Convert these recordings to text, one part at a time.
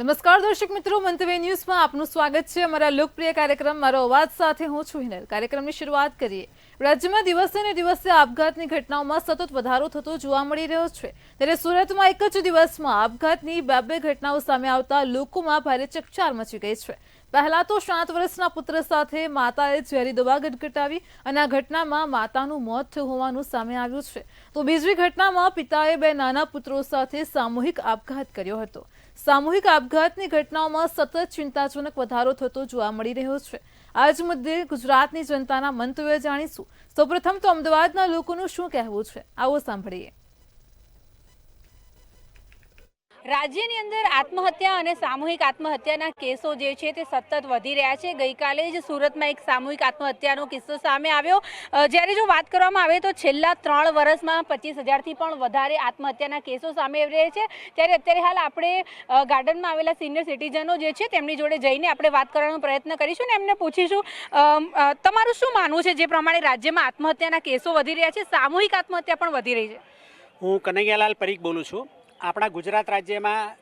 નમસ્કાર દર્શક મિત્રો, મંતવ્ય ન્યૂઝમાં આપનું સ્વાગત છે। અમારા લોકપ્રિય કાર્યક્રમ મારો અવાજ સાથે હું છું હિનલ। કાર્યક્રમની શરૂઆત કરીએ। રાજ્યમાં દિવસે ને દિવસે આપઘાતની ઘટનાઓમાં સતત વધારો થતો જોવા મળી રહ્યો છે। ત્યારે સુરતમાં એક જ દિવસમાં આપઘાતની બે ઘટનાઓ સામે આવતા લોકોમાં ભારે ચકચાર મચી ગઈ છે। પહેલા તો 7 વર્ષના પુત્ર સાથે માતાએ ઝેરી દવા ગટગટાવી અને આ ઘટનામાં માતાનું મોત થયું હોવાનું સામે આવ્યું છે। તો બીજી ઘટનામાં પિતાએ 2 નાના પુત્રો સાથે સામૂહિક આપઘાત કર્યો હતો। સામૂહિક આપઘાતની ઘટનાઓમાં સતત ચિંતાજનક વધારો થતો જોવા મળી રહ્યો છે। આ જ મુદ્દે ગુજરાતની જનતાના મંતવ્ય જાણીશું। સૌપ્રથમ તો અમદાવાદના લોકોનું શું કહેવું છે, આવો સાંભળીએ। રાજ્યની અંદર આત્મહત્યા અને સામૂહિક આત્મહત્યાના કેસો જે છે તે સતત વધી રહ્યા છે। ગઈકાલે જ સુરતમાં એક સામૂહિક આત્મહત્યાનો કિસ્સો સામે આવ્યો। જ્યારે જો વાત કરવામાં આવે તો છેલ્લા 3 વર્ષમાં 25,000થી પણ વધારે આત્મહત્યાના કેસો સામે આવી રહ્યા છે। ત્યારે અત્યારે હાલ આપણે ગાર્ડનમાં આવેલા સિનિયર સિટીઝનો જે છે તેમની જોડે જઈને આપણે વાત કરવાનો પ્રયત્ન કરીશું ને એમને પૂછીશું તમારું શું માનવું છે જે પ્રમાણે રાજ્યમાં આત્મહત્યાના કેસો વધી રહ્યા છે, સામૂહિક આત્મહત્યા પણ વધી રહી છે। હું કનૈયાલાલ પરીખ બોલું છું। આપણા ગુજરાત રાજ્યમાં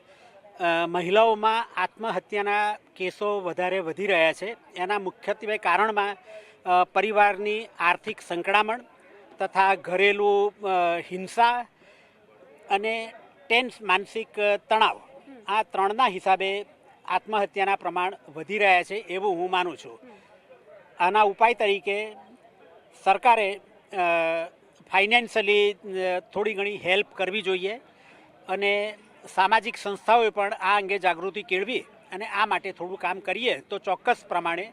મહિલાઓમાં આત્મહત્યાના કેસો વધારે વધી રહ્યા છે। એના મુખ્યત્વે કારણમાં પરિવારની આર્થિક સંકળામણ તથા ઘરેલું હિંસા અને ટેન્સ માનસિક તણાવ, આ ત્રણના હિસાબે આત્મહત્યાના પ્રમાણ વધી રહ્યા છે એવું હું માનું છું। આના ઉપાય તરીકે સરકારે ફાઇનાન્શિયલી થોડી ઘણી હેલ્પ કરવી જોઈએ અને સામાજિક સંસ્થાઓએ પણ આ અંગે જાગૃતિ કેળવી અને આ માટે થોડું કામ કરીએ તો ચોક્કસ પ્રમાણે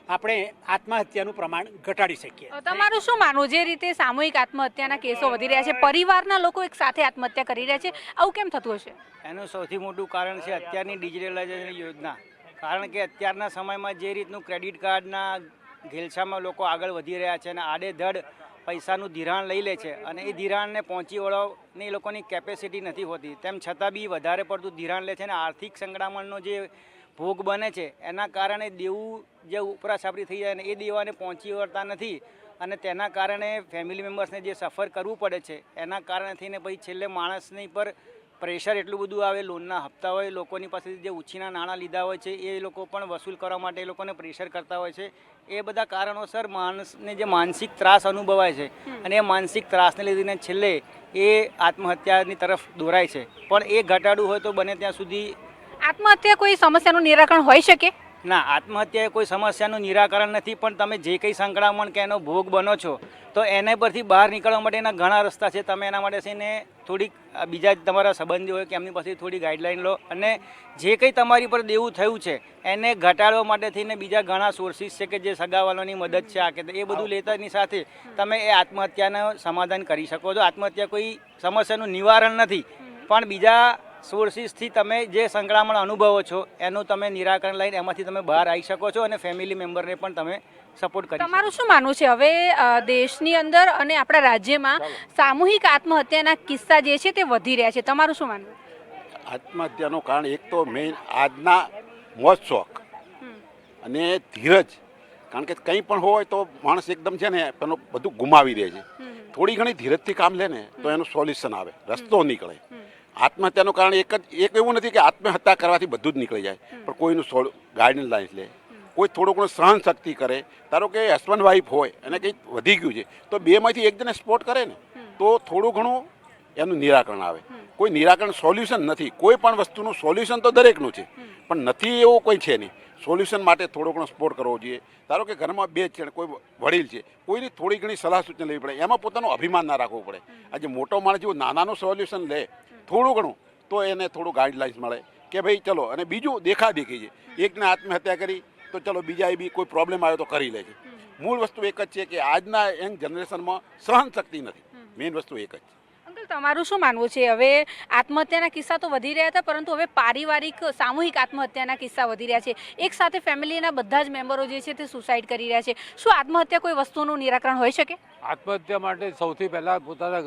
આપણે આત્મહત્યાનું પ્રમાણ ઘટાડી શકીએ। તમારું શું માનવું, જે રીતે સામૂહિક આત્મહત્યાના કેસો વધી રહ્યા છે, પરિવારના લોકો એક સાથે આત્મહત્યા કરી રહ્યા છે, આવું કેમ થતું હશે? એનું સૌથી મોટું કારણ છે અત્યારની ડિજિટલાઇઝેશન યોજના। કારણ કે અત્યારના સમયમાં જે રીતનું ક્રેડિટ કાર્ડના ઘેલછામાં લોકો આગળ વધી રહ્યા છે અને આડેધડ પૈસાનું ધિરાણ લઈ લે છે અને એ ધિરાણને પહોંચી વળવાની એ લોકોની કેપેસિટી નથી હોતી, તેમ છતાં બી વધારે પડતું ધિરાણ લે છે અને આર્થિક સંકળામણનો જે ભોગ બને છે એના કારણે દેવું જે ઉપરાછાપરી થઈ જાય ને એ દેવાને પહોંચી વળતા નથી અને તેના કારણે ફેમિલી મેમ્બર્સને જે સફર કરવું પડે છે એના કારણે થઈને પછી છેલ્લે માણસની પર પ્રેશર એટલું બધું આવે, લોનના હપ્તા હોય, લોકોની પાસેથી જે ઉછીના નાણાં લીધા હોય છે એ લોકો પણ વસૂલ કરવા માટે એ લોકોને પ્રેશર કરતા હોય છે। એ બધા કારણોસર માણસને જે માનસિક ત્રાસ અનુભવાય છે અને એ માનસિક ત્રાસને લીધે છેલ્લે એ આત્મહત્યાની તરફ દોરાય છે। પણ એ ઘટાડવું હોય તો બને ત્યાં સુધી આત્મહત્યા કોઈ સમસ્યાનું નિરાકરણ હોઈ શકે? ના, આત્મહત્યા એ કોઈ સમસ્યાનું નિરાકરણ નથી, પણ તમે જે કંઈ સંકળામણ કે એનો ભોગ બનો છો તો એને પરથી બહાર નીકળવા માટેના ઘણા રસ્તા છે। તમે એના માટે થઈને થોડીક બીજા તમારા સંબંધીઓ હોય કે એમની પાસેથી થોડી ગાઈડલાઈન લો અને જે કંઈ તમારી પર દેવું થયું છે એને ઘટાડવા માટે થઈને બીજા ઘણા સોર્સિસ છે કે જે સગાવાલોની મદદ છે, આ કે એ બધું લેતાની સાથે તમે એ આત્મહત્યાનું સમાધાન કરી શકો છો। આત્મહત્યા કોઈ સમસ્યાનું નિવારણ નથી, પણ બીજા સોર્સિસથી તમે જે સંકળામણ અનુભવો છો એનું તમે નિરાકરણ લઈને એમાંથી તમે બહાર આવી શકો છો અને ફેમિલી મેમ્બરને પણ તમે સપોર્ટ કરી શકો। તમારું શું માનવું છે હવે દેશની અંદર અને આપણા રાજ્યમાં સામૂહિક આત્મહત્યાના કિસ્સા જે છે તે વધી રહ્યા છે, તમારું શું માનવું? આત્મહત્યાનું કારણ એક તો મેઇન આજના મોજ શોખ અને ધીરજ। કારણ કે કંઈ પણ હોય તો માણસ એકદમ છે ને એનું બધું ગુમાવી દે છે। થોડી ઘણી ધીરજથી કામ લે ને તો એનું સોલ્યુશન આવે, રસ્તો નીકળે। આત્મહત્યાનું કારણ એક એવું નથી કે આત્મહત્યા કરવાથી બધું જ નીકળી જાય, પણ કોઈનું ગાઈડલાઇન્સ લે, કોઈ થોડું ઘણું સહન શક્તિ કરે। ધારો કે હસબન્ડ વાઈફ હોય અને કંઈક વધી ગયું છે તો બેમાંથી એક જણે સપોર્ટ કરે ને તો થોડું ઘણું એનું નિરાકરણ આવે। કોઈ નિરાકરણ સોલ્યુશન નથી, કોઈ પણ વસ્તુનું સોલ્યુશન તો દરેકનું છે પણ નથી એવું કોઈ છે નહીં। સોલ્યુશન માટે થોડો ઘણો સપોર્ટ કરવો જોઈએ। ધારો કે ઘરમાં 2 જણ, કોઈ વડીલ છે, કોઈની થોડી ઘણી સલાહ સૂચન લેવી પડે, એમાં પોતાનું અભિમાન ના રાખવું પડે। આજે મોટો માણસ જેવું નાનાનું સોલ્યુશન લે થોડું ઘણું તો એને થોડું ગાઈડલાઇન્સ મળે કે ભાઈ ચલો। અને બીજું દેખાદેખી છે, એકને આત્મહત્યા કરી તો ચલો બીજાએ બી કોઈ પ્રોબ્લેમ આવ્યો તો કરી લે છે। મૂળ વસ્તુ એક જ છે કે આજના યંગ જનરેશનમાં સહન શક્તિ નથી, મેઇન વસ્તુ એક જ છે। અંકલ, તમારું શું માનવું છે? હવે આત્મહત્યાના કિસ્સા તો વધી રહ્યા હતા, પરંતુ હવે પારિવારિક સામૂહિક આત્મહત્યાના કિસ્સા વધી રહ્યા છે। એક સાથે ફેમિલીના બધા જ મેમ્બરો જે છે તે સુસાઇડ કરી રહ્યા છે। શું આત્મહત્યા કોઈ વસ્તુનું નિરાકરણ હોઈ શકે? આત્મહત્યા માટે સૌથી પહેલાં પોતાના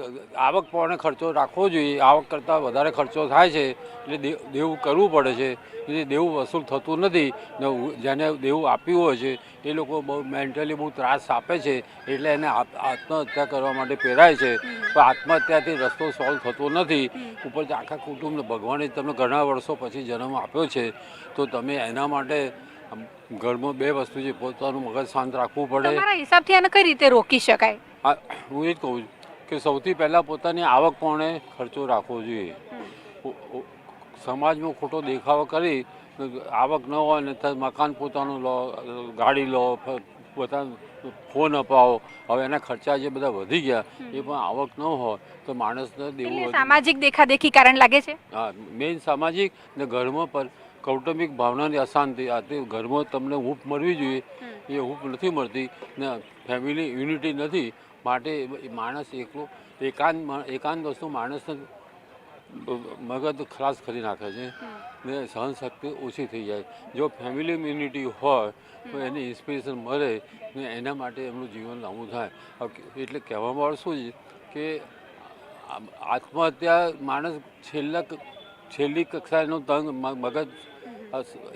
આવક પ્રમાણે ખર્ચો રાખવો જોઈએ। આવક કરતાં વધારે ખર્ચો થાય છે એટલે દેવું કરવું પડે છે, એટલે દેવું વસૂલ થતું નથી ને જેને દેવું આપ્યું હોય છે એ લોકો બહુ મેન્ટલી બહુ ત્રાસ આપે છે એટલે એને આત્મહત્યા કરવા માટે પ્રેરાય છે। પણ આત્મહત્યાથી રસ્તો રસ્તો સોલ્વ થતો નથી. ઉપરથી આખા કુટુંબને ભગવાને તમને ઘણા વર્ષો પછી જન્મ આપ્યો છે, તો તમે એના માટે ઘરમાં બે વસ્તુ છે, પોતાનું મગજ શાંત રાખવું પડે. તમારા હિસાબથી આને કઈ રીતે રોકી શકાય? હું એ જ કહું છું કે સૌથી પહેલાં પોતાની આવક પ્રમાણે ખર્ચો રાખવો જોઈએ. સમાજમાં ખોટો દેખાવો કરી આવક ન હોય ને મકાન પોતાનું લો, ગાડી લો, પોતાનું ફોન અપાવો. હવે એના ખર્ચા જે બધા વધી ગયા એ પણ આવક ન હોય તો માણસને દેવું. સામાજિક દેખાદેખી કારણ લાગે છે. હા, મેઇન સામાજિક ને ઘરમાં પર કૌટુંબિક ભાવનાની અશાંતિ. આ તે ઘરમાં તમને હૂંફ મળવી જોઈએ એ હૂંફ નથી મળતી ને ફેમિલી યુનિટી નથી. માટે માણસ એકલો એકાંત વસ્તુ માણસને મગજ ખલાસ કરી નાખે છે ને સહનશક્તિ ઓછી થઈ જાય. જો ફેમિલી યુનિટી હોય તો એને ઇન્સ્પિરેશન મળે ને એના માટે એમનું જીવન લાંબુ થાય. એટલે કહેવામાં આવે શું છે કે આત્મહત્યા માણસ છેલ્લી કક્ષાએનો તંગ મગજ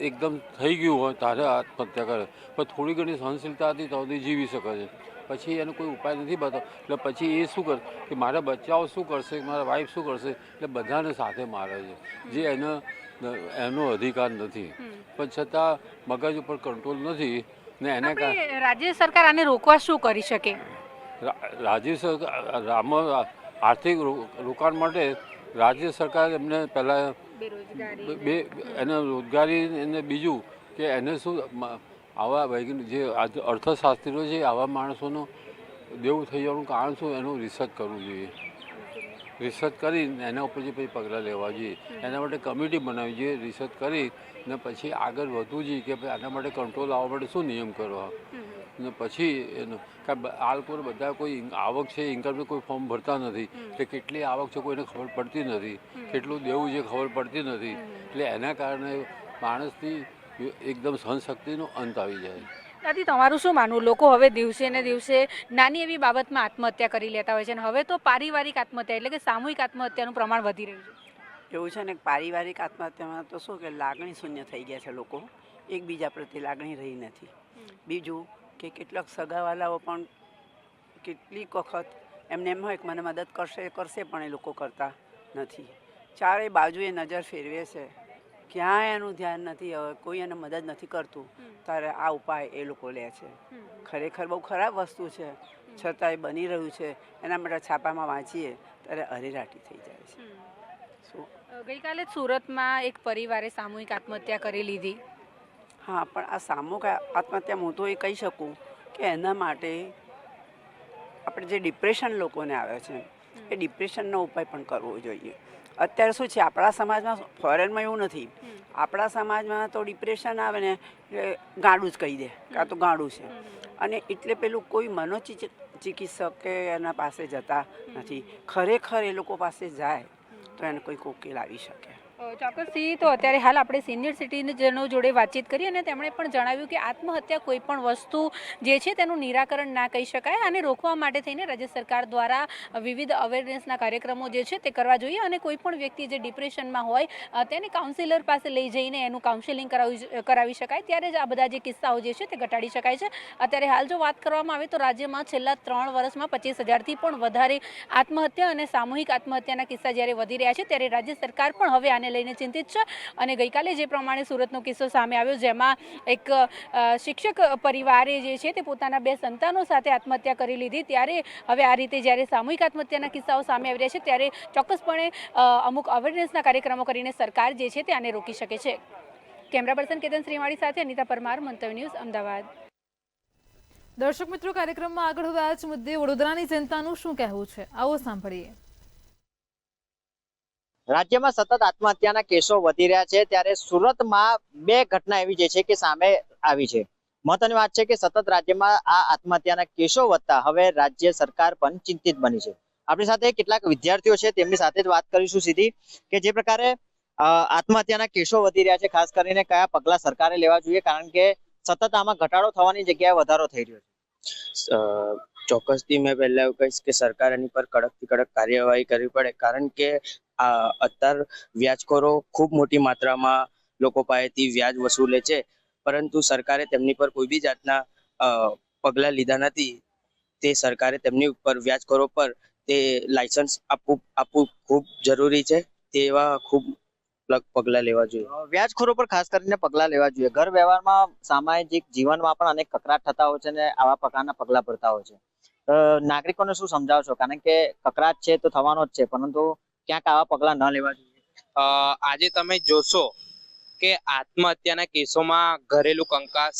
એકદમ થઈ ગયું હોય ત્યારે આત્મહત્યા કરે, પણ થોડી ઘણી સહનશીલતાથી તો જીવી શકે છે. પછી એનો કોઈ ઉપાય નથી બતાવો એટલે પછી એ શું કરે કે મારા બચ્ચાઓ શું કરશે, મારા વાઈફ શું કરશે, એટલે બધાને સાથે મારે છે જે એનો અધિકાર નથી. પણ છતાં મગજ ઉપર કંટ્રોલ નથી ને એના કારણે રાજ્ય સરકાર આને રોકવા શું કરી શકે? રાજ્ય સરકાર આર્થિક રોકાણ માટે રાજ્ય સરકાર એમને પહેલાં એને રોજગારી એને બીજું કે એને શું આવા વૈજ્ઞાનિક જે અર્થશાસ્ત્રીઓ છે આવા માણસોનું દેવું થઈ જવાનું કારણ શું એનું રિસર્ચ કરવું જોઈએ. રિસર્ચ કરીને એના ઉપર જે પછી પગલાં લેવા જોઈએ. એના માટે કમિટી બનાવવી જોઈએ, રિસર્ચ કરી ને પછી આગળ વધવું જોઈએ કે ભાઈ આના માટે કંટ્રોલ આવવા માટે શું નિયમ કરવા ને પછી એનું આ લોકો બધા કોઈ આવક છે ઇન્કમનું કોઈ ફોર્મ ભરતા નથી એટલે કેટલી આવક છે કોઈને ખબર પડતી નથી, કેટલું દેવું છે ખબર પડતી નથી. એટલે એના કારણે માણસની એકદમ સહનશક્તિનો અંત આવી જાય. દાદી, તમારું શું માનવું? લોકો હવે દિવસે ને દિવસે નાની એવી બાબતમાં આત્મહત્યા કરી લેતા હોય છે અને હવે તો પારિવારિક આત્મહત્યા એટલે કે સામૂહિક આત્મહત્યાનું પ્રમાણ વધી રહ્યું છે. એવું છે ને, પારિવારિક આત્મહત્યામાં તો શું કે લાગણી શૂન્ય થઈ ગયા છે લોકો, એકબીજા પ્રત્યે લાગણી રહી નથી. બીજું કે કેટલાક સગાવાલાઓ પણ કેટલીક વખત એમને એમ હોય કે મને મદદ કરશે પણ એ લોકો કરતા નથી. ચારે બાજુએ નજર ફેરવે છે, ક્યાંય એનું ધ્યાન નથી. હવે કોઈ એને મદદ નથી કરતું ત્યારે આ ઉપાય એ લોકો લે છે. ખરેખર બહુ ખરાબ વસ્તુ છે, છતાંય બની રહ્યું છે. એના માટે છાપામાં વાંચીએ ત્યારે અરેરાટી થઈ જાય છે. શું ગઈકાલે જ સુરતમાં એક પરિવારે સામૂહિક આત્મહત્યા કરી લીધી. હા, પણ આ સામૂહિક આત્મહત્યા હું તો એ કહી શકું કે એના માટે આપણે જે ડિપ્રેશન લોકોને આવે છે એ ડિપ્રેશનનો ઉપાય પણ કરવો જોઈએ. અત્યારે શું છે આપણા સમાજમાં, ફોરેનમાં એવું નથી. આપણા સમાજમાં તો ડિપ્રેશન આવે ને એટલે ગાંડું જ કહી દે કાં તો ગાંડું છે, અને એટલે પેલું કોઈ મનોચિકિત્સક કે એના પાસે જતા નથી. ખરેખર એ લોકો પાસે જાય તો એને કોઈ ઉકેલ આવી શકે. ચોક્કસથી. તો અત્યારે હાલ આપણે સિનિયર સિટીઝનો જોડે વાતચીત કરી અને તેમણે પણ જણાવ્યું કે આત્મહત્યા કોઈ પણ વસ્તુ જે છે તેનું નિરાકરણ ના કહી શકાય. આને રોકવા માટે થઈને રાજ્ય સરકાર દ્વારા વિવિધ અવેરનેસના કાર્યક્રમો જે છે તે કરવા જોઈએ અને કોઈ પણ વ્યક્તિ જે ડિપ્રેશનમાં હોય તેને કાઉન્સિલર પાસે લઈ જઈને એનું કાઉન્સેલિંગ કરાવી શકાય. ત્યારે જ આ બધા જે કિસ્સાઓ જે છે તે ઘટાડી શકાય છે. અત્યારે હાલ જો વાત કરવામાં આવે તો રાજ્યમાં છેલ્લા 3 વર્ષમાં 25,000થી પણ વધારે આત્મહત્યા અને સામૂહિક આત્મહત્યાના કિસ્સા જ્યારે વધી રહ્યા છે ત્યારે રાજ્ય સરકાર પણ હવે આને લઈને ચિંતિત છે. અને ગઈકાલે જે પ્રમાણે સુરતનો કિસ્સો સામે આવ્યો જેમાં એક શિક્ષક પરિવારે જે છે તે પોતાના 2 સંતાનો સાથે આત્મહત્યા કરી લીધી, ત્યારે હવે આ રીતે જ્યારે સામૂહિક આત્મહત્યાના કિસ્સાઓ સામે આવી રહ્યા છે ત્યારે ચોક્કસપણે અમુક અવેરનેસના કાર્યક્રમો કરીને સરકાર જે છે તે આને રોકી શકે છે. કેમેરા પર્સન કેતન શ્રીમાળી સાથે અનિતા પરમાર, મંતવ્ય ન્યૂઝ, અમદાવાદ. દર્શક મિત્રો, કાર્યક્રમમાં આગળ હવે આ જ મુદ્દે વડોદરાની જનતાનું શું કહેવું છે, આવો સાંભળીએ. રાજ્યમાં સતત આત્મહત્યાના કેસો વધી રહ્યા છે ત્યારે સુરતમાં 2 ઘટના એવી જે છે કે સામે આવી છે. મહત્વની વાત છે કે સતત રાજ્યમાં આ આત્મહત્યાના કેસો વધતા હવે રાજ્ય સરકાર પણ ચિંતિત બની છે. આપણી સાથે કેટલાક વિદ્યાર્થીઓ છે તેમની સાથે જ વાત કરીશું સીધી કે જે પ્રકારે આત્મહત્યાના કેસો વધી રહ્યા છે, ખાસ કરીને કયા પગલા સરકારે લેવા જોઈએ, કારણ કે સતત આમાં ઘટાડો થવાની જગ્યાએ વધારો થઈ રહ્યો છે. ચોક્કસથી મેં પહેલા એવું કહીશ કે સરકાર એની પર કડકથી કડક કાર્યવાહી કરવી પડે, કારણ કે અત્યારે વ્યાજખોરો ખૂબ મોટી માત્રામાં લોકો પાસેથી વ્યાજ વસૂલે છે, પરંતુ સરકારે તેમની પર કોઈ બી જાતના પગલાં લીધા નથી. તે સરકારે તેમની ઉપર વ્યાજખોરો પર તે લાયસન્સ આપવું ખૂબ જરૂરી છે. તેવા ખૂબ પગલાં લેવા જોઈએ. વ્યાજખોરો પર ખાસ કરીને પગલાં લેવા જોઈએ. ઘર વ્યવહારમાં, સામાજિક જીવનમાં પણ અનેક કકરાટ થતા હોય છે અને આવા પ્રકારના પગલાં ભરતા હોય છે. નાગરિકોને શું સમજાવશો? કારણ કે કકરાટ છે તો થવાનો જ છે, પરંતુ ક્યાંક આવા પગલાં ન લેવા જોઈએ. આજે તમે જોશો કે આત્મહત્યાના કેસોમાં ઘરેલું કંકાસ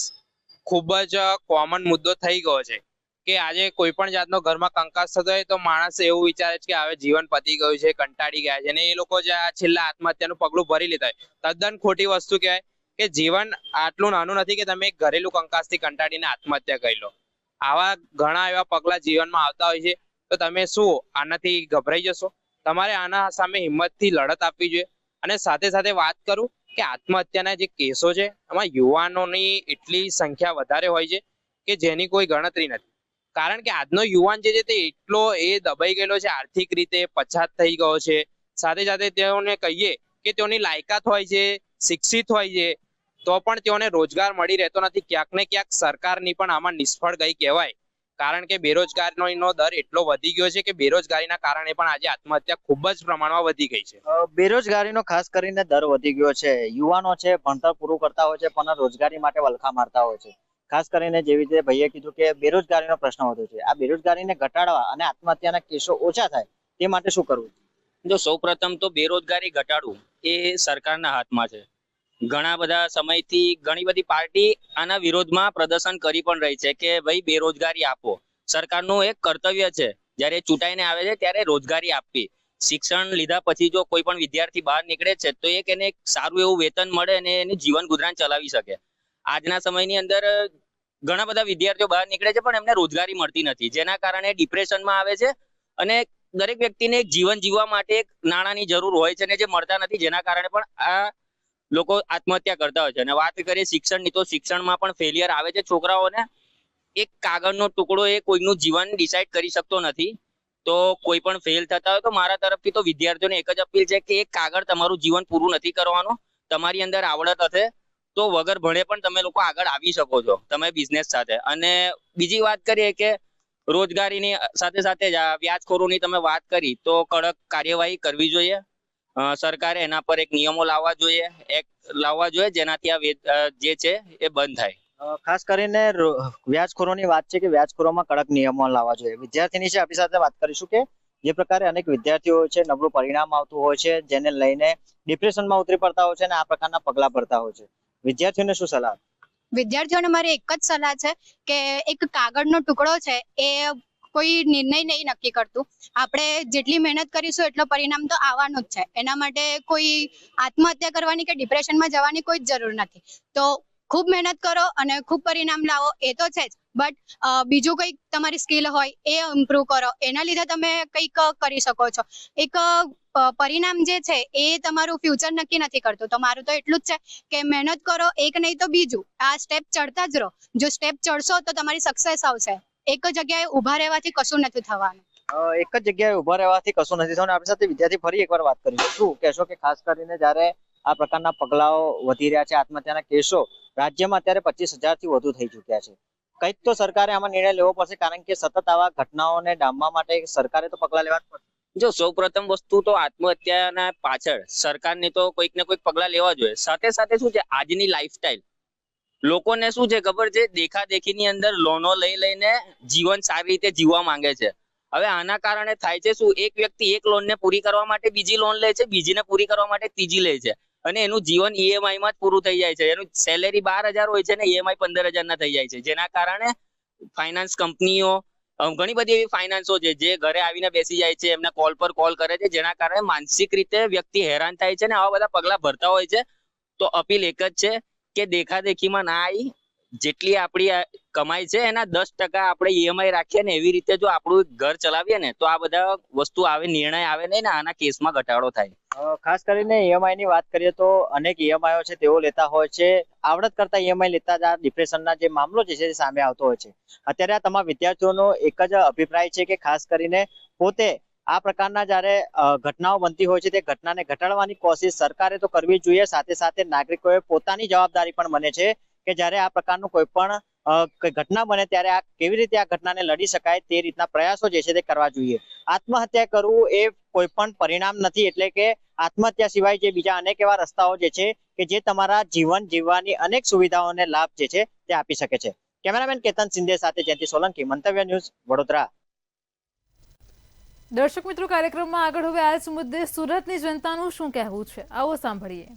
ખૂબ જ કોમન મુદ્દો થઈ ગયો છે કે આજે કોઈ પણ જાતનો ઘરમાં કંકાસ થતો હોય તો માણસ એવું વિચારે છે કે હવે જીવન પતી ગયું છે, કંટાળી ગયા છે, અને એ લોકો જે આ છેલ્લા આત્મહત્યાનું પગલું ભરી લેતા હોય, તદ્દન ખોટી વસ્તુ કહેવાય. કે જીવન આટલું નાનું નથી કે તમે ઘરેલું કંકાસથી કંટાળીને આત્મહત્યા કરી લો. આવા ઘણા એવા પગલા જીવનમાં આવતા હોય છે, તો તમે શું આનાથી ગભરાઈ જશો? તમારે આના સામે હિંમતથી લડત આપવી જોઈએ. અને સાથે સાથે વાત કરું કે આત્મહત્યાના જે કેસો છે એમાં યુવાનોની એટલી સંખ્યા વધારે હોય છે કે જેની કોઈ ગણતરી નથી. કારણ કે આજનો યુવાન જે છે તે એટલો દબાઈ ગયેલો છે, આર્થિક રીતે પછાત થઈ ગયો છે. સાથે સાથે તેઓને કહીએ કે તેઓની લાયકાત હોય છે, શિક્ષિત હોય છે, તો પણ તેઓને રોજગાર મળી રહેતો નથી. ક્યાંક ને ક્યાંક સરકારની પણ આમાં નિષ્ફળ ગઈ કહેવાય. કારણ કે બેરોજગારીનો દર એટલો વધી ગયો છે કે બેરોજગારીના કારણે પણ આજે આત્મહત્યા ખૂબ જ પ્રમાણમાં વધી ગઈ છે. બેરોજગારીનો ખાસ કરીને દર વધી ગયો છે. યુવાનો છે ભણતર પૂરું કરતા હોય છે પણ રોજગારી માટે વલખા મારતા હોય છે. ખાસ કરીને જેવી રીતે ભાઈએ કીધું કે બેરોજગારીનો પ્રશ્ન વધુ છે. આ બેરોજગારીને ઘટાડવા અને આત્મહત્યાના કેસો ઓછા થાય તે માટે શું કરવું? જો સૌપ્રથમ તો બેરોજગારી ઘટાડવું એ સરકારના હાથમાં છે. ઘણા બધા સમયથી ઘણી બધી પાર્ટી આના વિરોધમાં પ્રદર્શન કરી પણ રહી છે કે ભાઈ બેરોજગારી આપો. સરકારનું એક કર્તવ્ય છે જ્યારે ચૂંટાઈને આવે છે ત્યારે રોજગારી આપવી. શિક્ષણ લીધા પછી જો કોઈ પણ વિદ્યાર્થી બહાર નીકળે છે તો એને એક સારું એવું વેતન મળે અને એનું જીવન ગુજરાન ચલાવી શકે. આજના સમયની અંદર ઘણા બધા વિદ્યાર્થીઓ બહાર નીકળે છે પણ એમને રોજગારી મળતી નથી, જેના કારણે ડિપ્રેશનમાં આવે છે. અને દરેક વ્યક્તિને એક જીવન જીવવા માટે એક નાણાંની જરૂર હોય છે અને જે મળતા નથી, જેના કારણે પણ આ લોકો આત્મહત્યા કરતા હોય છે. અને વાત કરીએ શિક્ષણની, તો શિક્ષણમાં પણ ફેલિયર આવે છે. છોકરાઓને એક કાગળનો ટુકડો એ કોઈનું જીવન ડિસાઈડ કરી શકતો નથી. તો કોઈ પણ ફેલ થતા હોય તો મારા તરફથી તો વિદ્યાર્થીઓને એક જ અપીલ છે કે એક કાગળ તમારું જીવન પૂરું નથી કરવાનું. તમારી અંદર આવડત હશે તો વગર ભણે પણ તમે લોકો આગળ આવી શકો છો તમે બિઝનેસ સાથે. અને બીજી વાત કરીએ કે રોજગારીની સાથે સાથે જ વ્યાજખોરોની તમે વાત કરી તો કડક કાર્યવાહી કરવી જોઈએ. સરકારે એના પર એક નિયમો લાવવા જોઈએ જેનાથી આ જે છે એ બંધ થાય. ખાસ કરીને વ્યાજખોરોની વાત છે કે વ્યાજખોરોમાં કડક નિયમો લાવવા જોઈએ. વિદ્યાર્થીની છે આપણી સાથે વાત કરીશું કે જે પ્રકારે અનેક વિદ્યાર્થીઓ છે નબળું પરિણામ આવતું હોય છે, જેને લઈને ડિપ્રેશનમાં ઉતરી પડતા હોય છે અને આ પ્રકારના પગલા ભરતા હોય છે. વિદ્યાર્થીઓને શું સલાહ? વિદ્યાર્થીઓને મારી એક જ સલાહ છે કે એક કાગળનો ટુકડો છે એ કોઈ નિર્ણય નહીં નક્કી કરતું. આપણે જેટલી મહેનત કરીશું એટલો પરિણામ તો આવવાનું જ છે. એના માટે કોઈ આત્મહત્યા કરવાની કે ડિપ્રેશનમાં જવાની કોઈ જ જરૂર નથી. તો ખૂબ મહેનત કરો અને ખૂબ પરિણામ લાવો એ તો છે જ, બટ બીજું કંઈક તમારી સ્કિલ હોય એ ઇમ્પ્રૂવ કરો. એના લીધે તમે કંઈક કરી શકો છો. એક પરિણામ જે છે એ તમારું ફ્યુચર નક્કી નથી કરતું. તો મારું તો એટલું જ છે કે મહેનત કરો, એક નહીં તો બીજું. આ સ્ટેપ ચડતા જ રહો. જો સ્ટેપ ચડશો તો તમારી સક્સેસ આવશે. એક જગ્યાએ ઊભા રહેવાથી કશું નથી થવાનું. એક જ જગ્યાએ ઊભા રહેવાથી કશું નથી થવાનું. આપણી સાથે વિદ્યાર્થી ફરી એકવાર વાત કરીશું. શું કહેશો કે ખાસ કરીને જ્યારે આ પ્રકારના પગલાઓ વધી રહ્યા છે, આત્મહત્યાના કેસો રાજ્યમાં અત્યારે 25,000 થી વધુ થઈ ચૂક્યા છે, કંઈક તો સરકારે આમાં નિર્ણય લેવો પડશે, કારણ કે સતત આવા ઘટનાઓને ડામવા માટે સરકારે તો પગલા લેવા જ પડશે. જો સૌપ્રથમ વસ્તુ તો આત્મહત્યાના પાછળ સરકારને તો કોઈક ને કોઈક પગલા લેવા જોઈએ. સાથે સાથે શું છે આજની લાઈફસ્ટાઈલ લોકોને શું છે ખબર છે, દેખાદેખીની અંદર લોનો લઈને જીવન સારી રીતે જીવવા માંગે છે. હવે આના કારણે થાય છે શું, એક વ્યક્તિ એક લોનને પૂરી કરવા માટે બીજી લોન લે છે, બીજીને પૂરી કરવા માટે ત્રીજી લે છે, અને એનું જીવન ઈએમઆઈ માં જ પૂરું થઈ જાય છે. એનું સેલેરી 12,000 હોય છે ને ઈએમઆઈ 15,000 ના થઈ જાય છે. જેના કારણે ફાઇનાન્સ કંપનીઓ ઘણી બધી એવી ફાઇનાન્સો છે જે ઘરે આવીને બેસી જાય છે, એમના કોલ પર કોલ કરે છે, જેના કારણે માનસિક રીતે વ્યક્તિ હેરાન થાય છે ને આવા બધા પગલા ભરતા હોય છે. તો અપીલ એક જ છે કે દેખાદેખીમાં ના આવી, જેટલી આપણી કમાઈ છે એના 10% આપણે ઈએમઆઈ રાખીએ ને એવી રીતે જો આપણું ઘર ચલાવીએ ને તો આ બધા વસ્તુ આવે, નિર્ણય આવે નહીં ને આના કેસમાં ઘટાડો થાય. ખાસ કરીને ઈએમઆઈ ની વાત કરીએ તો અનેક ઈએમઆઈઓ છે તેઓ લેતા હોય છે. આવડત કરતા ઈએમઆઈ લેતા જ આ ડિપ્રેશનના જે મામલો છે તે સામે આવતો હોય છે. અત્યારે આ તમામ વિદ્યાર્થીઓનો એક જ અભિપ્રાય છે કે ખાસ કરીને પોતે આ પ્રકારના જ્યારે ઘટનાઓ બનતી હોય છે તે ઘટનાને ઘટાડવાની કોશિશ સરકારે તો કરવી જ જોઈએ. સાથે સાથે નાગરિકોએ પોતાની જવાબદારી પણ બને છે કે જ્યારે આ પ્રકારનું કોઈ પણ ઘટના બને ત્યારે આ કેવી રીતે આ ઘટનાને લડી શકાય તે રીતના પ્રયાસો જે છે તે કરવા જોઈએ. આત્મહત્યા કરવું એ કોઈ પણ પરિણામ નથી, એટલે કે આત્મહત્યા સિવાય જે બીજા અનેક એવા રસ્તાઓ જે છે કે જે તમારા જીવન જીવવાની અનેક સુવિધાઓને લાભ જે છે તે આપી શકે છે. કેમેરામેન કેતન સિંધે સાથે જયંતિ સોલંકી, મંતવ્ય ન્યૂઝ, વડોદરા. દર્શક મિત્રો, કાર્યક્રમમાં આગળ હવે આ જ મુદ્દે સુરતની જનતાનું શું કહેવું છે, આવો સાંભળીએ.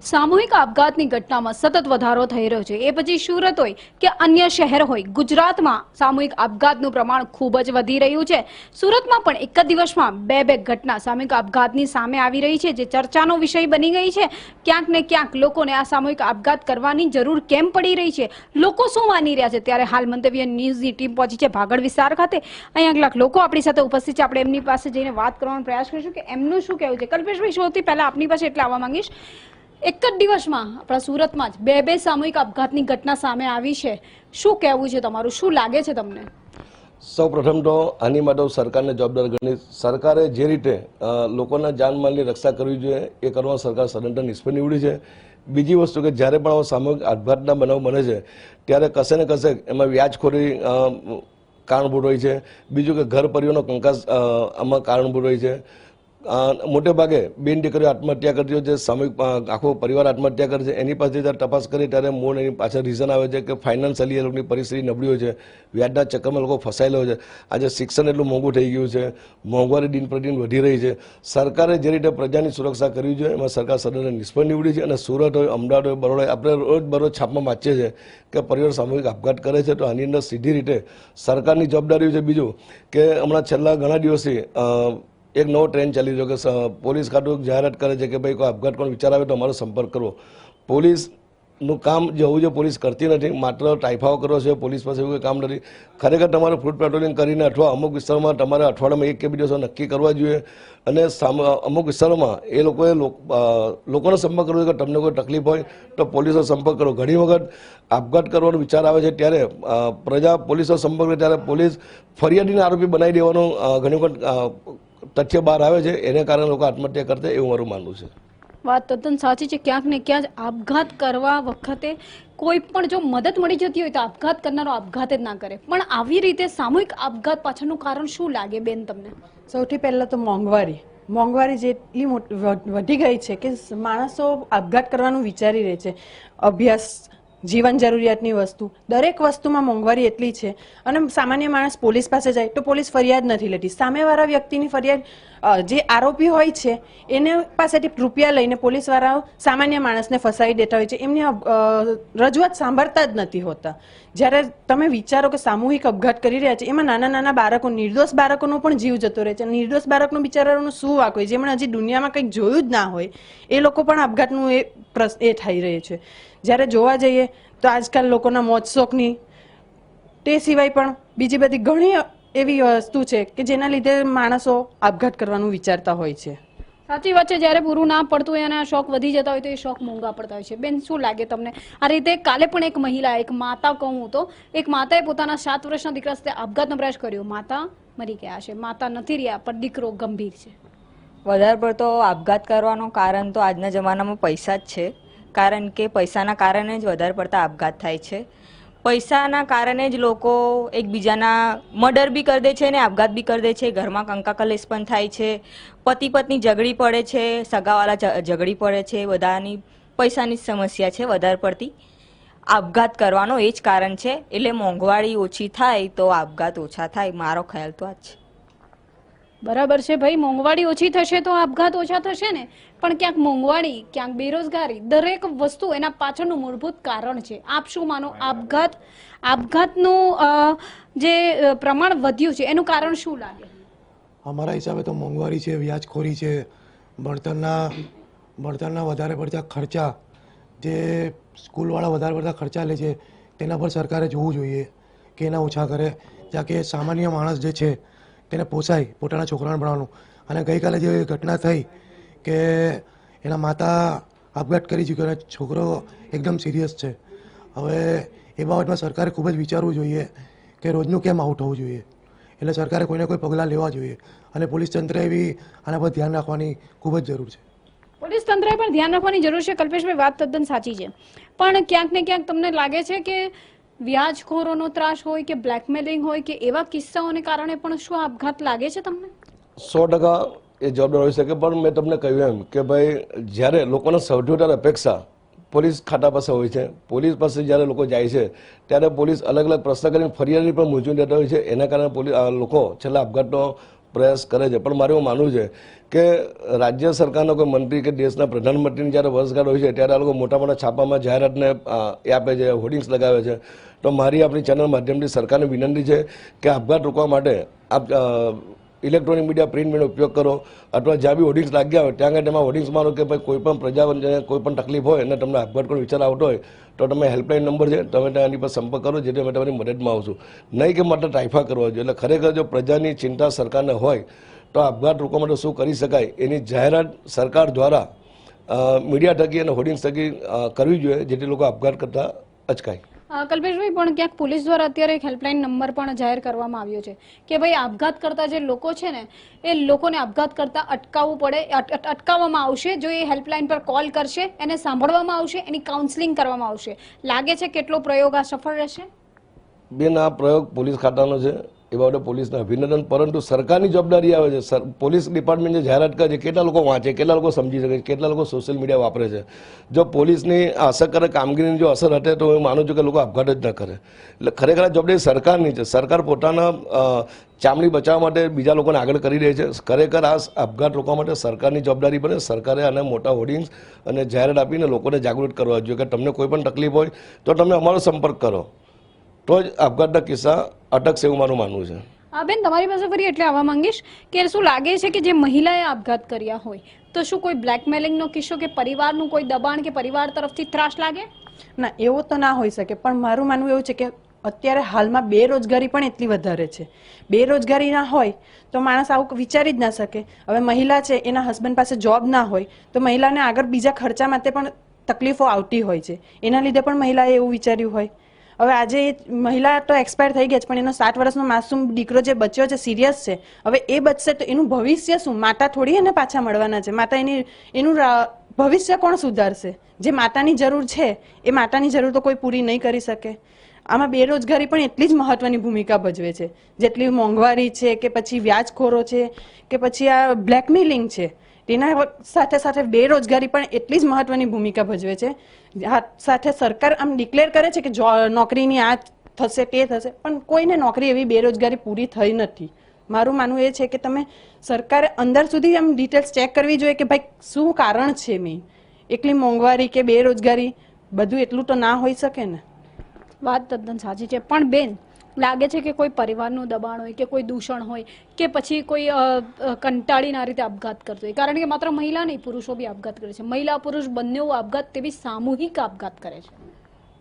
સામૂહિક આપઘાતની ઘટનામાં સતત વધારો થઈ રહ્યો છે. એ પછી સુરત હોય કે અન્ય શહેર હોય, ગુજરાતમાં સામૂહિક આપઘાતનું પ્રમાણ ખૂબ જ વધી રહ્યું છે. સુરતમાં પણ એક જ દિવસમાં બે ઘટના સામૂહિક આપઘાતની સામે આવી રહી છે, જે ચર્ચાનો વિષય બની ગઈ છે. ક્યાંક ને ક્યાંક લોકોને આ સામૂહિક આપઘાત કરવાની જરૂર કેમ પડી રહી છે, લોકો શું માની રહ્યા છે, ત્યારે હાલ મંતવ્ય ન્યૂઝની ટીમ પહોંચી છે ભાગળ વિસ્તાર ખાતે. અહીંયા કેટલાક લોકો આપણી સાથે ઉપસ્થિત છે. આપણે એમની પાસે જઈને વાત કરવાનો પ્રયાસ કરીશું કે એમનું શું કહેવું છે. કલ્પેશભાઈ, સૌથી પહેલા આપની પાસે એટલે આવવા માંગીશ, એક જ દિવસમાં આપણા સુરતમાં જ બે સામૂહિક આપઘાતની ઘટના સામે આવી છે. શું કહેવું છે તમારું, શું લાગે છે તમને? સૌ પ્રથમ તો આની માટે સરકારને જવાબદાર ગણી. સરકારે જે રીતે લોકોના જાનમાલની રક્ષા કરવી જોઈએ એ કરવા સરકાર સદંતર નિષ્ફળ નીવડી છે. બીજી વસ્તુ કે જ્યારે પણ સામૂહિક આપઘાતના બનાવ બને છે ત્યારે કશે ને કશે એમાં વ્યાજખોરી કારણભૂત હોય છે. બીજું કે ઘર પરિવારનો કંકાસ આમાં કારણભૂત હોય છે. મોટે ભાગે બેન દીકરીઓ આત્મહત્યા કરતી હોય છે, સામૂહિક આખો પરિવાર આત્મહત્યા કરે છે. એની પાસે જ્યારે તપાસ કરી ત્યારે મૂળ એની પાછળ રીઝન આવે છે કે ફાઇનાન્શિયલી એ લોકોની પરિસ્થિતિ નબળી હોય છે, વ્યાજના ચક્કરમાં લોકો ફસાયેલા હોય છે. આજે શિક્ષણ એટલું મોંઘું થઈ ગયું છે, મોંઘવારી દિન પ્રતિદિન વધી રહી છે. સરકારે જે રીતે પ્રજાની સુરક્ષા કરવી જોઈએ એમાં સરકાર સદન નિષ્ફળ નીવડી છે. અને સુરત હોય, અમદાવાદ હોય, બરોડા, આપણે રોજ છાપમાં વાંચીએ છીએ કે પરિવાર સામૂહિક આપઘાત કરે છે. તો આની અંદર સીધી રીતે સરકારની જવાબદારી છે. બીજું કે હમણાં છેલ્લા ઘણા દિવસથી એક નવો ટ્રેન્ડ ચાલી રહ્યો કે પોલીસ ખાતું જાહેરાત કરે છે કે ભાઈ કોઈ આપઘાત કોઈ વિચાર આવે તો અમારો સંપર્ક કરવો. પોલીસનું કામ જે હોવું જોઈએ પોલીસ કરતી નથી, માત્ર ટાઈફાઓ કરો છે. પોલીસ પાસે એવું કોઈ કામ નથી. ખરેખર તમારે ફૂડ પેટ્રોલિંગ કરીને અથવા અમુક વિસ્તારોમાં તમારે અઠવાડિયામાં એક કે બે દિવસો નક્કી કરવા જોઈએ. અને અમુક વિસ્તારોમાં એ લોકોએ લોકોનો સંપર્ક કરવો કે તમને કોઈ તકલીફ હોય તો પોલીસનો સંપર્ક કરો. ઘણી વખત આપઘાત કરવાનો વિચાર આવે છે ત્યારે પ્રજા પોલીસનો સંપર્ક કરે ત્યારે પોલીસ ફરિયાદીને આરોપી બનાવી દેવાનો ઘણી વખત તથ્ય બહાર આવે છે. એને કારણે લોકો આત્મહત્યા કરતા એવું મારું માનવું છે. વાત તદ્દન સાચી છે. ક્યાંક ને ક્યાંક આપઘાત કરવા વખતે કોઈ પણ જો મદદ મળી જતી હોય તો આપઘાત કરનારો આપઘાત જ ના કરે. પણ આવી રીતે સામૂહિક આપઘાત પાછળનું કારણ શું લાગે બેન તમને? સૌથી પહેલાં તો મોંઘવારી જેટલી વધી ગઈ છે કે માણસો આપઘાત કરવાનું વિચારી રહે છે. અભ્યાસ, જીવન જરૂરિયાતની વસ્તુ, દરેક વસ્તુમાં મોંઘવારી એટલી છે. અને સામાન્ય માણસ પોલીસ પાસે જાય તો પોલીસ ફરિયાદ નથી લેતી. સામેવાળા વ્યક્તિની ફરિયાદ જે આરોપી હોય છે એને પાસેથી રૂપિયા લઈને પોલીસવાળાઓ સામાન્ય માણસને ફસાવી દેતા હોય છે. એમની રજૂઆત સાંભળતા જ નથી હોતા. જ્યારે તમે વિચારો કે સામૂહિક આપઘાત કરી રહ્યા છે એમાં નાના બાળકો, નિર્દોષ બાળકોનો પણ જીવ જતો રહે છે. નિર્દોષ બાળકનું બિચારાનું શું વાંક હોય, જેમણે હજી દુનિયામાં કંઈક જોયું જ ના હોય એ લોકો પણ આપઘાતનું એ થઈ રહે છે. જ્યારે જોવા જઈએ તો આજકાલ લોકોના મોજ શોખની તે સિવાય પણ બીજી બધી ઘણી એવી વસ્તુ છે કે જેના લીધે માણસો આપઘાત કરવાનું વિચારતા હોય છે. સાચી વાત છે. જ્યારે પૂરું ના પડતું હોય અને આ શોખ વધી જતા હોય તો એ શોખ મોંઘા પડતા હોય છે. બેન, શું લાગે તમને આ રીતે? કાલે પણ એક મહિલા, એક માતા કહું તો એક માતાએ પોતાના 7 વર્ષના દીકરા સાથે આપઘાતનો પ્રયાસ કર્યો. માતા મરી ગયા છે, માતા નથી રહ્યા, પણ દીકરો ગંભીર છે. વધારે પડતો આપઘાત કરવાનું કારણ તો આજના જમાનામાં પૈસા જ છે. કારણ કે પૈસાના કારણે જ વધારે પડતા આપઘાત થાય છે. પૈસાના કારણે જ લોકો એકબીજાના મર્ડર બી કરી દે છે ને આપઘાત બી કરી દે છે. ઘરમાં કંકાકલેશ પણ થાય છે. પતિ પત્ની ઝઘડી પડે છે, સગાવાલા ઝઘડી પડે છે. બધાની પૈસાની સમસ્યા છે વધારે પડતી. આપઘાત કરવાનો એ જ કારણ છે. એટલે મોંઘવારી ઓછી થાય તો આપઘાત ઓછા થાય. મારો ખ્યાલ તો આ જ છે. બરાબર છે ભાઈ, મોંઘવારી ઓછી થશે તો આપઘાત ઓછા થશે ને. પણ ક્યાંક મોંઘવારી, ક્યાંક બેરોજગારી, દરેક વસ્તુ એના પાછળનું મૂળભૂત કારણ છે. આપ શું માનો? આપઘાતનું જે પ્રમાણ વધ્યું છે એનું કારણ શું લાગે? અમારા હિસાબે તો મોંઘવારી છે, વ્યાજખોરી છે, ભણતરના વધારે પડતા ખર્ચા, જે સ્કૂલવાળા વધારે પડતા ખર્ચા લે છે તેના પર સરકારે જોવું જોઈએ કે એના ઓછા કરે, જ્યાં કે સામાન્ય માણસ જે છે તેને પોસાય પોતાના છોકરાને ભણવાનું. અને ગઈકાલે જે ઘટના થઈ કે એના માતા આપઘાત કરી ચૂક્યો અને છોકરો એકદમ સિરિયસ છે. હવે એ બાબતમાં સરકારે ખૂબ જ વિચારવું જોઈએ કે રોજનું કેમ આવું થવું જોઈએ. એટલે સરકારે કોઈને કોઈ પગલાં લેવા જોઈએ અને પોલીસ તંત્રએ બી આના પર ધ્યાન રાખવાની ખૂબ જ જરૂર છે. પોલીસ તંત્રએ પણ ધ્યાન રાખવાની જરૂર છે. કલ્પેશભાઈ, વાત તદ્દન સાચી છે, પણ ક્યાંક ને ક્યાંક તમને લાગે છે કે વ્યાજખોરોનો ત્રાસ હોય કે બ્લેકમેલિંગ હોય કે એવા કિસ્સાઓને કારણે પણ શું આપઘાત લાગે છે તમને? 100% એ જવાબદાર હોઈ શકે, પણ મેં તમને કહ્યું એમ કે ભાઈ જ્યારે લોકોને સૌથી વધારે અપેક્ષા પોલીસ ખાતા પાસે હોય છે. પોલીસ પાસે જ્યારે લોકો જાય છે ત્યારે પોલીસ અલગ અલગ પ્રશ્ન કરીને ફરિયાદી પણ મૂંઝવી દેતા હોય છે. એના કારણે લોકો છેલ્લા આપઘાતનો પ્રયાસ કરે છે. પણ મારે એવું માનવું છે કે રાજ્ય સરકારનો કોઈ મંત્રી કે દેશના પ્રધાનમંત્રીની જ્યારે વર્ષગાંઠ હોય છે ત્યારે આ લોકો મોટા મોટા છાપામાં જાહેરાતને એ આપે છે, હોર્ડિંગ્સ લગાવે છે. તો મારી આપણી ચેનલ માધ્યમથી સરકારને વિનંતી છે કે આપઘાત રોકવા માટે આપ ઇલેક્ટ્રોનિક મીડિયા, પ્રિન્ટ મીડિયાનો ઉપયોગ કરો, અથવા જ્યાં બી હોર્ડિંગ્સ લાગ્યા હોય ત્યાં આગળ તેમાં હોર્ડિંગ્સ મારો કે ભાઈ કોઈ પણ પ્રજાને કોઈ પણ તકલીફ હોય અને તમને આપઘાત કરવાનો વિચાર આવતો હોય તો તમે હેલ્પલાઇન નંબર છે, તમે તેની પર સંપર્ક કરો, જેથી અમે તમારી મદદમાં આવશું. નહીં કે માત્ર ટ્રાઇફા કરવા જોઈએ. એટલે ખરેખર જો પ્રજાની ચિંતા સરકારને હોય તો આપઘાત રોકવા માટે શું કરી શકાય એની જાહેરાત સરકાર દ્વારા મીડિયા થકી અને હોર્ડિંગ્સ થકી કરવી જોઈએ, જેથી લોકો આપઘાત કરતા અચકાય. કલ્પેશભાઈ, પણ ક્યાંક પોલીસ દ્વારા અત્યારે એક હેલ્પલાઇન નંબર પણ જાહેર કરવામાં આવ્યો છે કે ભાઈ આપઘાત કરતા જે લોકો છે ને એ લોકોને આપઘાત કરતા અટકાવવામાં આવશે. જો એ હેલ્પલાઇન પર કોલ કરશે, એને સાંભળવામાં આવશે, એની કાઉન્સેલિંગ કરવામાં આવશે. લાગે છે કેટલો પ્રયોગ આ સફળ રહેશે? બેન, આ પ્રયોગ પોલીસ ખાતાનો છે, એ બાબતે પોલીસને અભિનંદન. પરંતુ સરકારની જવાબદારી આવે છે. પોલીસ ડિપાર્ટમેન્ટ જે જાહેરાત કરે છે, કેટલા લોકો વાંચે, કેટલા લોકો સમજી શકે, કેટલા લોકો સોશિયલ મીડિયા વાપરે છે. જો પોલીસની અસરકારક કામગીરીની જો અસર હટે તો હું માનું છું કે લોકો આપઘાત જ ન કરે. એટલે ખરેખર જવાબદારી સરકારની છે. સરકાર પોતાના ચામડી બચાવવા માટે બીજા લોકોને આગળ કરી રહી છે. ખરેખર આ આપઘાત રોકવા માટે સરકારની જવાબદારી બને. સરકારે આને મોટા હોર્ડિંગ્સ અને જાહેરાત આપીને લોકોને જાગૃત કરવા જોઈએ કે તમને કોઈ પણ તકલીફ હોય તો તમે અમારો સંપર્ક કરો, તો જ આપઘાતના કિસ્સા અટકશે એવું મારું માનવું છે. બેન, તમારી પાસે ફરી એટલે આવવા માંગીશ કે શું લાગે છે કે જે મહિલાએ આપઘાત કર્યા હોય તો શું કોઈ બ્લેકમેલિંગનો કિસ્સો કે પરિવારનું કોઈ દબાણ કે પરિવાર તરફથી ત્રાસ લાગે? ના, એવું તો ના હોઈ શકે, પણ મારું માનવું એવું છે કે અત્યારે હાલમાં બેરોજગારી પણ એટલી વધારે છે. બેરોજગારી ના હોય તો માણસ આવું વિચારી જ ના શકે. હવે મહિલા છે, એના હસબન્ડ પાસે જોબ ના હોય તો મહિલાને આગળ બીજા ખર્ચા માટે પણ તકલીફો આવતી હોય છે. એના લીધે પણ મહિલાએ એવું વિચાર્યું હોય. હવે આજે મહિલા તો એક્સપાયર થઈ ગઈ છે, પણ એનો 7 વર્ષનો માસૂમ દીકરો જે બચ્યો છે, સિરિયસ છે. હવે એ બચશે તો એનું ભવિષ્ય શું? માતા થોડી એને પાછા મળવાના છે. માતા એનું ભવિષ્ય કોણ સુધારશે? જે માતાની જરૂર છે એ માતાની જરૂર તો કોઈ પૂરી નહીં કરી શકે. આમાં બેરોજગારી પણ એટલી જ મહત્વની ભૂમિકા ભજવે છે, જેટલી મોંઘવારી છે કે પછી વ્યાજખોરો છે કે પછી આ બ્લેકમેલિંગ છે. તેના સાથે સાથે બેરોજગારી પણ એટલી જ મહત્વની ભૂમિકા ભજવે છે. સાથે સરકાર આમ ડિક્લેર કરે છે કે નોકરીની આ થશે તે થશે, પણ કોઈને નોકરી એવી બેરોજગારી પૂરી થઈ નથી. મારું માનવું એ છે કે તમે સરકારે અંદર સુધી આમ ડિટેલ્સ ચેક કરવી જોઈએ કે ભાઈ શું કારણ છે. મેં એકલી મોંઘવારી કે બેરોજગારી બધું એટલું તો ના હોઈ શકે ને. વાત તદ્દન સાચી છે, પણ બેન લાગે છે કે કોઈ પરિવારનું દબાણ હોય કે કોઈ દૂષણ હોય કે પછી કોઈ કંટાળીને આ રીતે આપઘાત કરતો હોય, કારણ કે માત્ર મહિલા નહીં, પુરુષો બી આપઘાત કરે છે. મહિલા પુરુષ બંને આપઘાત, તે બી સામૂહિક આપઘાત કરે છે.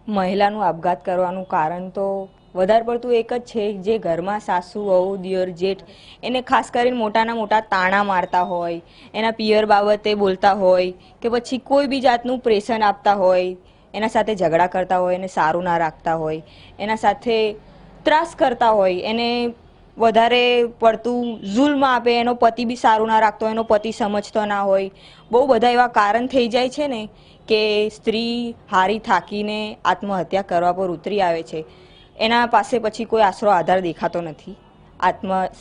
મહિલાનું આપઘાત કરવાનું કારણ તો વધારે પડતું એક જ છે, જે ઘરમાં સાસુ, વહુ, દિયર, જેઠ એને ખાસ કરીને મોટાના મોટા તાણા મારતા હોય, એના પિયર બાબતે બોલતા હોય કે પછી કોઈ બી જાતનું પ્રેશર આપતા હોય, એના સાથે ઝઘડા કરતા હોય, એને સારું ના રાખતા હોય, એના સાથે ત્રાસ કરતા હોય, એને વધારે પડતું જુલ્મ આપે, એનો પતિ બી સારું ના રાખતો, એનો પતિ સમજતો ના હોય. બહુ બધા એવા કારણ થઈ જાય છે ને કે સ્ત્રી હારી થાકીને આત્મહત્યા કરવા પર ઉતરી આવે છે. એના પાસે પછી કોઈ આશરો આધાર દેખાતો નથી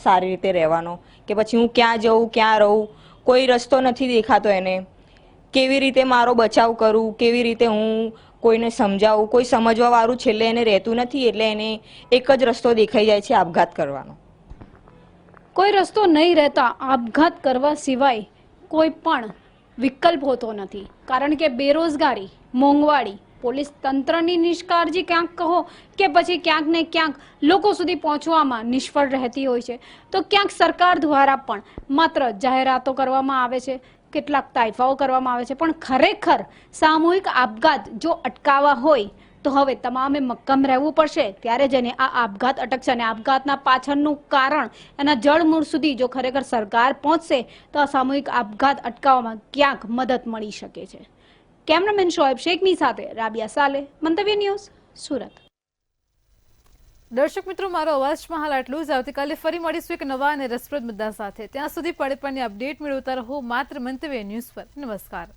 સારી રીતે રહેવાનો, કે પછી હું ક્યાં જઉં, ક્યાં રહું, કોઈ રસ્તો નથી દેખાતો એને. કેવી રીતે મારો બચાવ કરું, કેવી રીતે હું કોઈને સમજાવું, કોઈ સમજવા વાળું છેલ્લે એને રહેતું નથી. એટલે એને એક જ રસ્તો દેખાઈ જાય છે, આપઘાત કરવાનો. કોઈ રસ્તો નહીં રહેતા આપઘાત કરવા સિવાય કોઈ પણ વિકલ્પ હોતો નથી, કારણ કે બેરોજગારી, મોંઘવારી, પોલીસ તંત્રની નિષ્કાળજી ક્યાંક કહો કે પછી ક્યાંક ને ક્યાંક લોકો સુધી પહોંચવામાં નિષ્ફળ રહેતી હોય છે. તો ક્યાંક સરકાર દ્વારા પણ માત્ર જાહેરાતો કરવામાં આવે છે, કેટલાક તાઇફાઓ કરવામાં આવે છે, પણ ખરેખર સામૂહિક આપઘાત જો અટકાવવા હોય તો હવે તમામે મક્કમ રહેવું પડશે. ત્યારે જઈને આ આપઘાત અટકશે અને આપઘાતના પાછળનું કારણ, એના જળમૂળ સુધી જો ખરેખર સરકાર પહોંચશે તો આ સામૂહિક આપઘાત અટકાવવામાં ક્યાંક મદદ મળી શકે છે. કેમેરામેન શોએબ શેખની સાથે રાબિયા સાલે, મંતવ્ય ન્યૂઝ, સુરત. દર્શક મિત્રો, મારો અવાજમાં હાલ આટલું જ. આવતીકાલે ફરી મળીશું એક નવા અને રસપ્રદ મુદ્દા સાથે. ત્યાં સુધી પડે પડની અપડેટ મેળવતા રહો માત્ર મંતવ્ય ન્યૂઝ પર. નમસ્કાર.